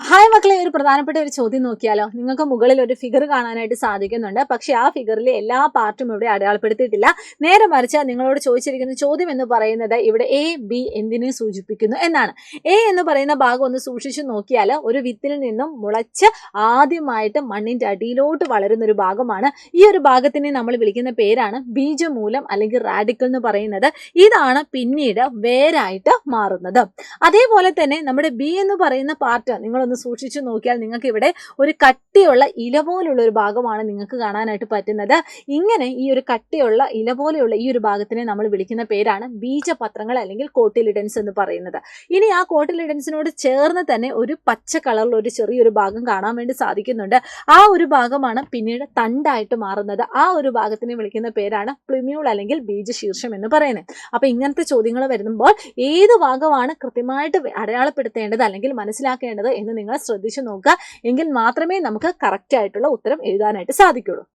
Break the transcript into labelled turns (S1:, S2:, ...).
S1: Hi മക്കളെ, ഒരു പ്രധാനപ്പെട്ട ഒരു ചോദ്യം നോക്കിയാലോ. നിങ്ങൾക്ക് മുകളിൽ ഒരു ഫിഗർ കാണാനായിട്ട് സാധിക്കുന്നുണ്ട്. പക്ഷെ ആ ഫിഗറിലെ എല്ലാ പാർട്ടും ഇവിടെ അടയാളപ്പെടുത്തിയിട്ടില്ല. നേരെ മറിച്ച് നിങ്ങളോട് ചോദിച്ചിരിക്കുന്ന ചോദ്യം എന്ന് പറയുന്നത് ഇവിടെ എ ബി എന്തിനെ സൂചിപ്പിക്കുന്നു എന്നാണ്. എ എന്ന് പറയുന്ന ഭാഗം ഒന്ന് സൂക്ഷിച്ചു നോക്കിയാൽ ഒരു വിത്തിൽ നിന്നും മുളച്ച് ആദ്യമായിട്ട് മണ്ണിന്റെ അടിയിലോട്ട് വളരുന്ന ഒരു ഭാഗമാണ്. ഈ ഒരു ഭാഗത്തിനെ നമ്മൾ വിളിക്കുന്ന പേരാണ് ബീജമൂലം അല്ലെങ്കിൽ റാഡിക്കൽ എന്ന് പറയുന്നത്. ഇതാണ് പിന്നീട് വേരായിട്ട് മാറുന്നത്. അതേപോലെ തന്നെ നമ്മുടെ ബി എന്ന് പറയുന്ന പാർട്ട് നിങ്ങളൊന്ന് സൂക്ഷിച്ചു നോക്കിയാൽ നിങ്ങൾക്ക് ഇവിടെ ഒരു കട്ടിയുള്ള ഇല പോലുള്ള ഒരു ഭാഗമാണ് നിങ്ങൾക്ക് കാണാനായിട്ട് പറ്റുന്നത്. ഇങ്ങനെ ഈ ഒരു കട്ടിയുള്ള ഇല പോലെയുള്ള ഈ ഒരു ഭാഗത്തിനെ നമ്മൾ വിളിക്കുന്ന പേരാണ് ബീജപത്രങ്ങൾ അല്ലെങ്കിൽ കോട്ടിലിഡൻസ് എന്ന് പറയുന്നത്. ഇനി ആ കോട്ടിലിഡൻസിനോട് ചേർന്ന് തന്നെ ഒരു പച്ച കളറിൽ ഒരു ചെറിയൊരു ഭാഗം കാണാൻ വേണ്ടി സാധിക്കുന്നുണ്ട്. ആ ഒരു ഭാഗമാണ് പിന്നീട് തണ്ടായിട്ട് മാറുന്നത്. ആ ഒരു ഭാഗത്തിനെ വിളിക്കുന്ന പേരാണ് പ്ലിമ്യൂൾ അല്ലെങ്കിൽ ബീജശീർഷം എന്ന് പറയുന്നത്. അപ്പൊ ഇങ്ങനത്തെ ചോദ്യങ്ങൾ വരുമ്പോൾ ഏത് ഭാഗമാണ് കൃത്യമായിട്ട് അടയാളപ്പെടുത്തേണ്ടത് അല്ലെങ്കിൽ മനസ്സിലാക്കേണ്ടത് എന്ന് നിങ്ങൾ ശ്രദ്ധിച്ചു നോക്കുക. എങ്കിൽ മാത്രമേ നമുക്ക് കറക്റ്റ് ആയിട്ടുള്ള ഉത്തരം എഴുതാനായിട്ട് സാധിക്കുള്ളൂ.